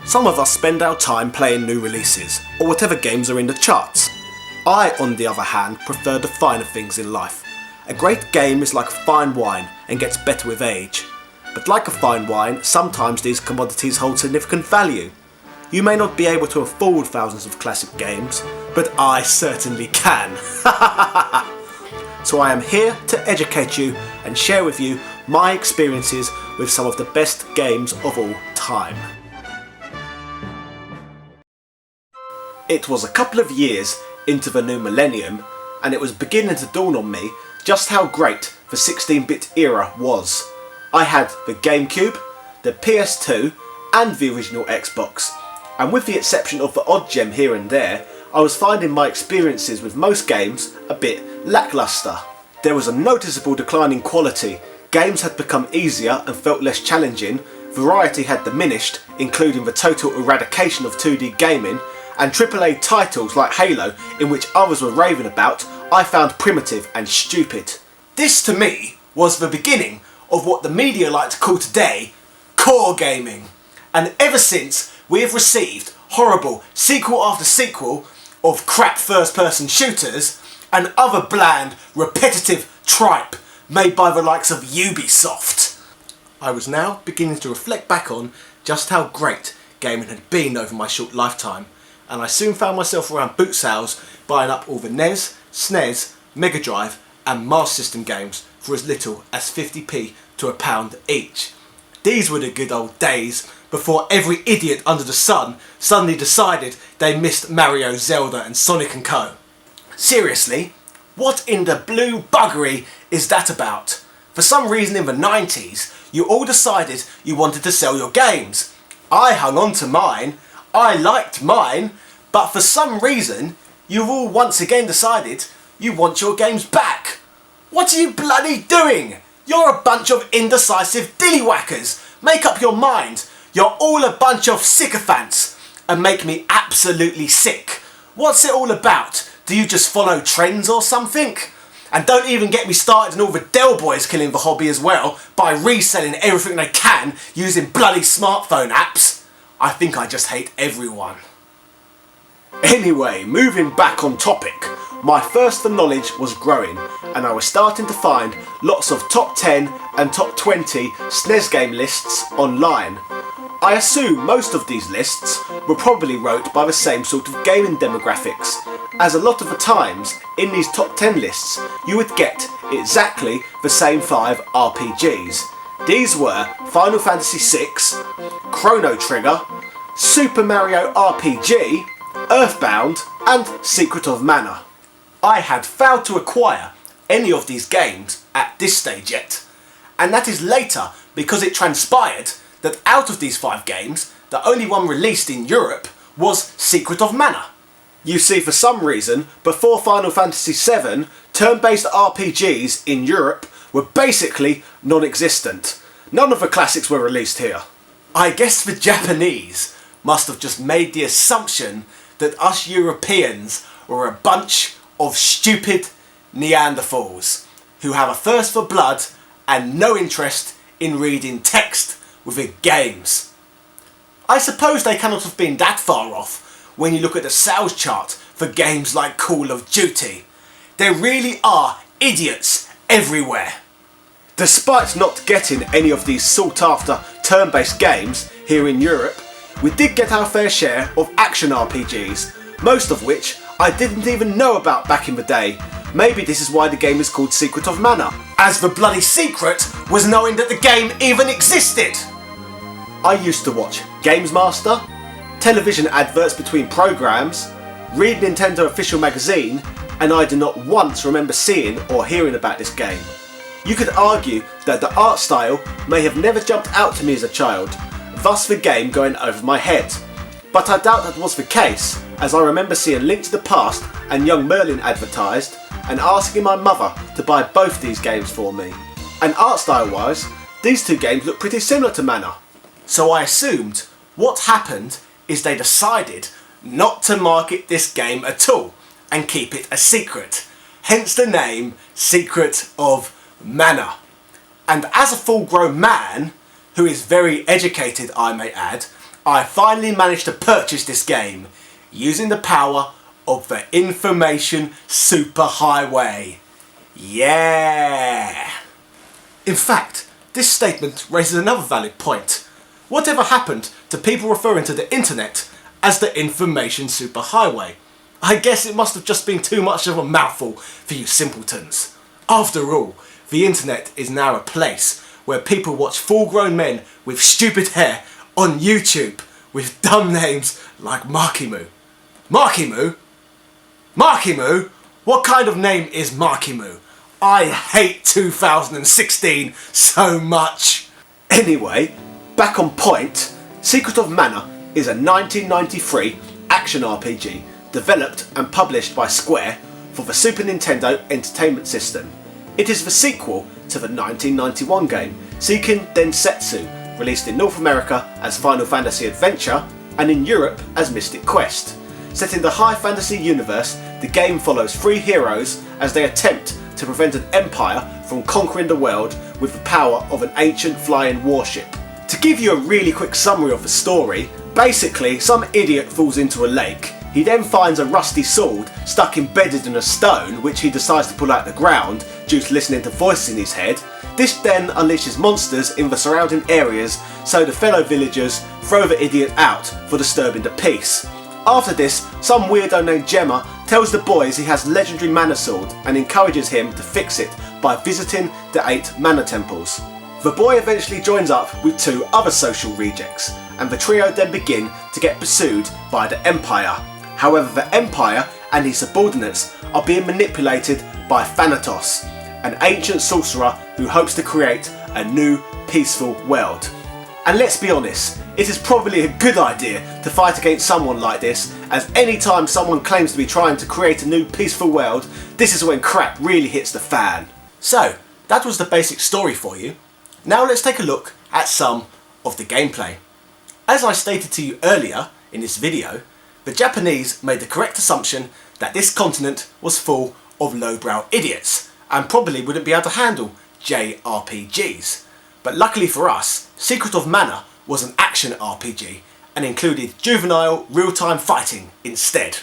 Some of us spend our time playing new releases, or whatever games are in the charts. I, on the other hand, prefer the finer things in life. A great game is like a fine wine and gets better with age. But like a fine wine, sometimes these commodities hold significant value. You may not be able to afford thousands of classic games, but I certainly can. So I am here to educate you and share with you my experiences with some of the best games of all time. It was a couple of years into the new millennium, and it was beginning to dawn on me just how great the 16-bit era was. I had the GameCube, the PS2 and the original Xbox, and with the exception of the odd gem here and there, I was finding my experiences with most games a bit lackluster. There was a noticeable decline in quality, games had become easier and felt less challenging, variety had diminished, including the total eradication of 2D gaming, and AAA titles like Halo, in which others were raving about, I found primitive and stupid. This to me was the beginning of what the media like to call today core gaming. And ever since, we have received horrible sequel after sequel of crap first-person shooters and other bland, repetitive tripe made by the likes of Ubisoft. I was now beginning to reflect back on just how great gaming had been over my short lifetime, and I soon found myself around boot sales buying up all the NES, SNES, Mega Drive and Master System games for as little as 50p to £1 each. These were the good old days before every idiot under the sun suddenly decided they missed Mario, Zelda and Sonic & Co. Seriously, what in the blue buggery is that about? For some reason in the 90s, you all decided you wanted to sell your games. I hung on to mine, I liked mine, but for some reason, you've all once again decided you want your games back. What are you bloody doing? You're a bunch of indecisive dillywhackers. Make up your mind. You're all a bunch of sycophants and make me absolutely sick. What's it all about? Do you just follow trends or something? And don't even get me started on all the Dell boys killing the hobby as well by reselling everything they can using bloody smartphone apps. I think I just hate everyone. Anyway, moving back on topic, my thirst for knowledge was growing and I was starting to find lots of top 10 and top 20 SNES game lists online. I assume most of these lists were probably wrote by the same sort of gaming demographics, as a lot of the times in these top 10 lists you would get exactly the same 5 RPGs. These were Final Fantasy VI, Chrono Trigger, Super Mario RPG, Earthbound and Secret of Mana. I had failed to acquire any of these games at this stage yet, and that is later because it transpired that out of these 5 games, the only one released in Europe was Secret of Mana. You see, for some reason, before Final Fantasy VII, turn-based RPGs in Europe were basically non-existent. None of the classics were released here. I guess the Japanese must have just made the assumption that us Europeans were a bunch of stupid Neanderthals who have a thirst for blood and no interest in reading text within games. I suppose they cannot have been that far off when you look at the sales chart for games like Call of Duty. There really are idiots everywhere. Despite not getting any of these sought-after turn-based games here in Europe, we did get our fair share of action RPGs, most of which I didn't even know about back in the day. Maybe this is why the game is called Secret of Mana, as the bloody secret was knowing that the game even existed. I used to watch Games Master, television adverts between programs, read Nintendo official magazine, and I do not once remember seeing or hearing about this game. You could argue that the art style may have never jumped out to me as a child, thus the game going over my head. But I doubt that was the case, as I remember seeing Link to the Past and Young Merlin advertised and asking my mother to buy both these games for me. And art style wise, these two games look pretty similar to Mana. So I assumed what happened is they decided not to market this game at all and keep it a secret. Hence the name Secret of Mana. And as a full-grown man, who is very educated I may add, I finally managed to purchase this game using the power of the information superhighway. Yeah! In fact, this statement raises another valid point. Whatever happened to people referring to the internet as the information superhighway? I guess it must have just been too much of a mouthful for you simpletons. After all, the internet is now a place where people watch full-grown men with stupid hair on YouTube with dumb names like Marky Moo. Marky Moo? Marky Moo? What kind of name is Marky Moo? I hate 2016 so much. Anyway, back on point, Secret of Mana is a 1993 action RPG developed and published by Square for the Super Nintendo Entertainment System. It is the sequel to the 1991 game Seiken Densetsu, released in North America as Final Fantasy Adventure and in Europe as Mystic Quest. Set in the high fantasy universe, the game follows three heroes as they attempt to prevent an empire from conquering the world with the power of an ancient flying warship. To give you a really quick summary of the story, basically some idiot falls into a lake. He then finds a rusty sword stuck embedded in a stone which he decides to pull out the ground due to listening to voices in his head. This then unleashes monsters in the surrounding areas, so the fellow villagers throw the idiot out for disturbing the peace. After this, some weirdo named Gemma tells the boys he has legendary mana sword and encourages him to fix it by visiting the 8 mana temples. The boy eventually joins up with 2 other social rejects, and the trio then begin to get pursued by the Empire. However, the Empire and his subordinates are being manipulated by Thanatos, an ancient sorcerer who hopes to create a new peaceful world. And let's be honest, it is probably a good idea to fight against someone like this, as any time someone claims to be trying to create a new peaceful world, this is when crap really hits the fan. So, that was the basic story for you. Now let's take a look at some of the gameplay. As I stated to you earlier in this video, the Japanese made the correct assumption that this continent was full of lowbrow idiots and probably wouldn't be able to handle JRPGs. But luckily for us, Secret of Mana was an action RPG and included juvenile real-time fighting instead.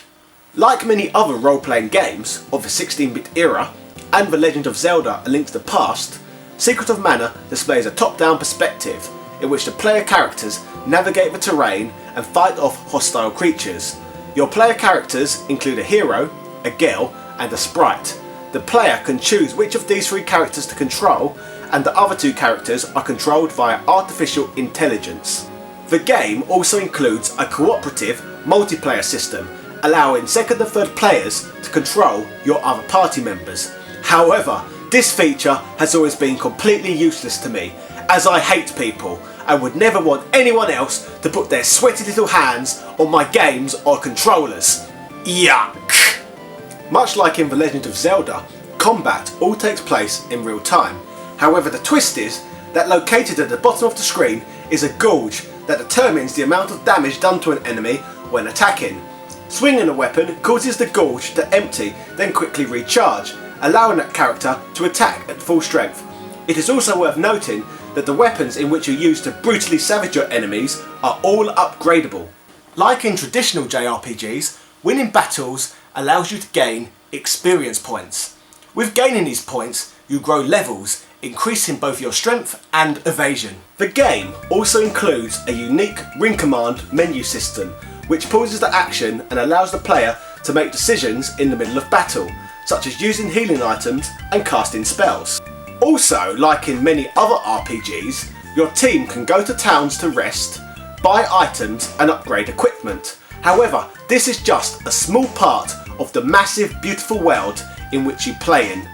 Like many other role-playing games of the 16-bit era and The Legend of Zelda: A Link to the Past, Secret of Mana displays a top-down perspective in which the player characters navigate the terrain and fight off hostile creatures. Your player characters include a hero, a girl and a sprite. The player can choose which of these 3 characters to control, and the other 2 characters are controlled via artificial intelligence. The game also includes a cooperative multiplayer system, allowing second and third players to control your other party members. However, this feature has always been completely useless to me, as I hate people and would never want anyone else to put their sweaty little hands on my games or controllers. Yuck! Much like in The Legend of Zelda, combat all takes place in real time. However, the twist is that located at the bottom of the screen is a gauge that determines the amount of damage done to an enemy when attacking. Swinging a weapon causes the gauge to empty, then quickly recharge, allowing that character to attack at full strength. It is also worth noting that the weapons in which you use to brutally savage your enemies are all upgradable. Like in traditional JRPGs, winning battles allows you to gain experience points. With gaining these points, you grow levels, increasing both your strength and evasion. The game also includes a unique ring command menu system, which pauses the action and allows the player to make decisions in the middle of battle, such as using healing items and casting spells. Also, like in many other RPGs, your team can go to towns to rest, buy items and upgrade equipment. However, this is just a small part of the massive, beautiful world in which you play in.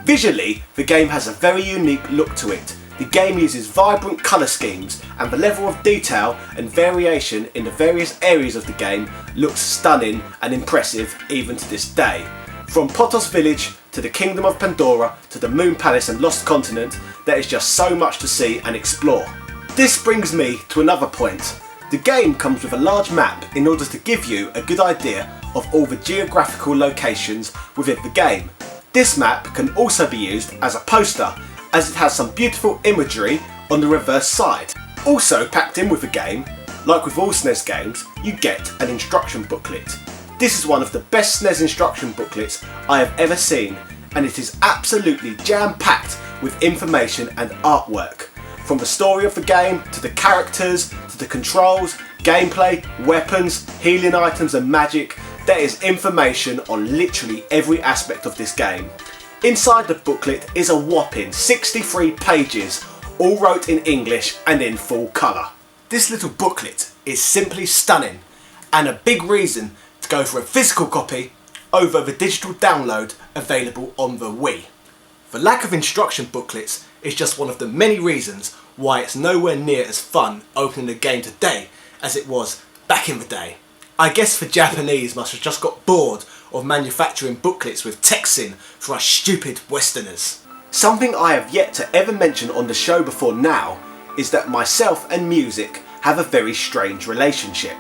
Visually, the game has a very unique look to it. The game uses vibrant colour schemes, and the level of detail and variation in the various areas of the game looks stunning and impressive even to this day. From Potos Village to the Kingdom of Pandora to the Moon Palace and Lost Continent, there is just so much to see and explore. This brings me to another point. The game comes with a large map in order to give you a good idea of all the geographical locations within the game. This map can also be used as a poster, as it has some beautiful imagery on the reverse side. Also packed in with the game, like with all SNES games, you get an instruction booklet. This is one of the best SNES instruction booklets I have ever seen, and it is absolutely jam-packed with information and artwork. From the story of the game, to the characters, to the controls, gameplay, weapons, healing items and magic, there is information on literally every aspect of this game. Inside the booklet is a whopping 63 pages, all wrote in English and in full colour. This little booklet is simply stunning, and a big reason to go for a physical copy over the digital download available on the Wii. The lack of instruction booklets is just one of the many reasons why it's nowhere near as fun opening a game today as it was back in the day. I guess the Japanese must have just got bored of manufacturing booklets with text in for us stupid Westerners. Something I have yet to ever mention on the show before now is that myself and music have a very strange relationship.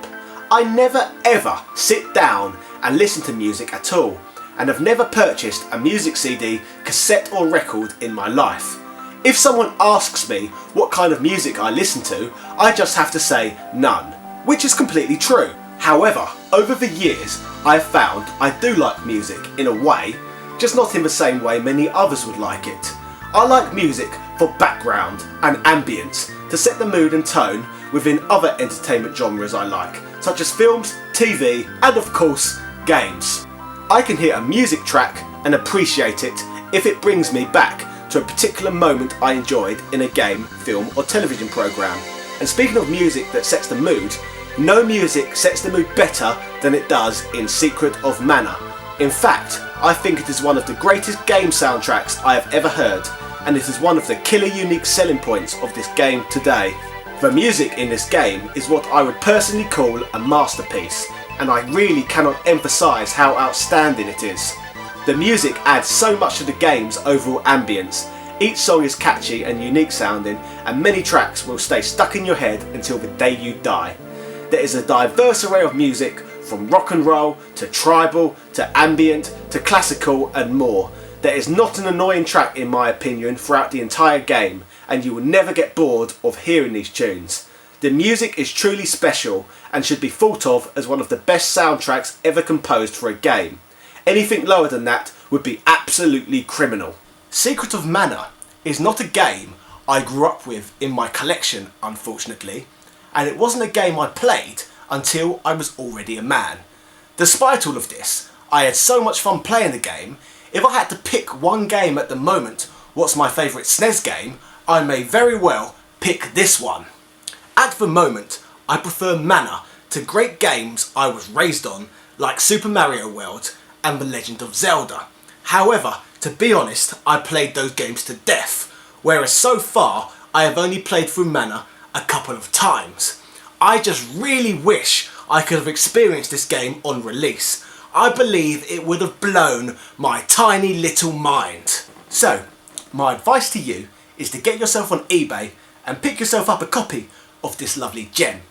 I never ever sit down and listen to music at all, and have never purchased a music CD, cassette or record in my life. If someone asks me what kind of music I listen to, I just have to say none, which is completely true. However, over the years I have found I do like music in a way, just not in the same way many others would like it. I like music for background and ambience to set the mood and tone within other entertainment genres I like, such as films, TV and of course games. I can hear a music track and appreciate it if it brings me back to a particular moment I enjoyed in a game, film or television programme. And speaking of music that sets the mood, no music sets the mood better than it does in Secret of Mana. In fact, I think it is one of the greatest game soundtracks I have ever heard, and it is one of the killer unique selling points of this game today. The music in this game is what I would personally call a masterpiece, and I really cannot emphasise how outstanding it is. The music adds so much to the game's overall ambience. Each song is catchy and unique sounding, and many tracks will stay stuck in your head until the day you die. There is a diverse array of music, from rock and roll, to tribal, to ambient, to classical and more. There is not an annoying track in my opinion throughout the entire game, and you will never get bored of hearing these tunes. The music is truly special and should be thought of as one of the best soundtracks ever composed for a game. Anything lower than that would be absolutely criminal. Secret of Mana is not a game I grew up with in my collection, unfortunately, and it wasn't a game I played until I was already a man. Despite all of this, I had so much fun playing the game. If I had to pick one game at the moment, what's my favourite SNES game, I may very well pick this one. At the moment, I prefer Mana to great games I was raised on, like Super Mario World and The Legend of Zelda. However, to be honest, I played those games to death, whereas so far I have only played through Mana a couple of times. I just really wish I could have experienced this game on release. I believe it would have blown my tiny little mind. So, my advice to you is to get yourself on eBay and pick yourself up a copy of this lovely gem.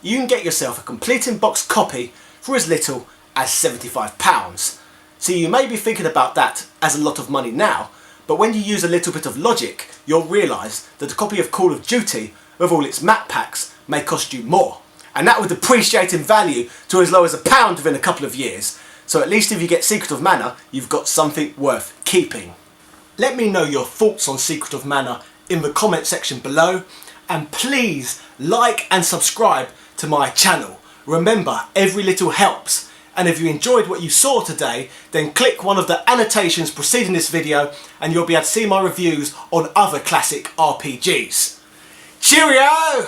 You can get yourself a complete in-box copy for as little as £75. So you may be thinking about that as a lot of money now, but when you use a little bit of logic, you'll realise that a copy of Call of Duty with all its map packs may cost you more, and that would depreciate in value to as low as £1 within a couple of years. So at least if you get Secret of Mana, you've got something worth keeping. Let me know your thoughts on Secret of Mana in the comment section below, and please like and subscribe to my channel. Remember, every little helps, and if you enjoyed what you saw today, then click one of the annotations preceding this video and you'll be able to see my reviews on other classic RPGs. Cheerio!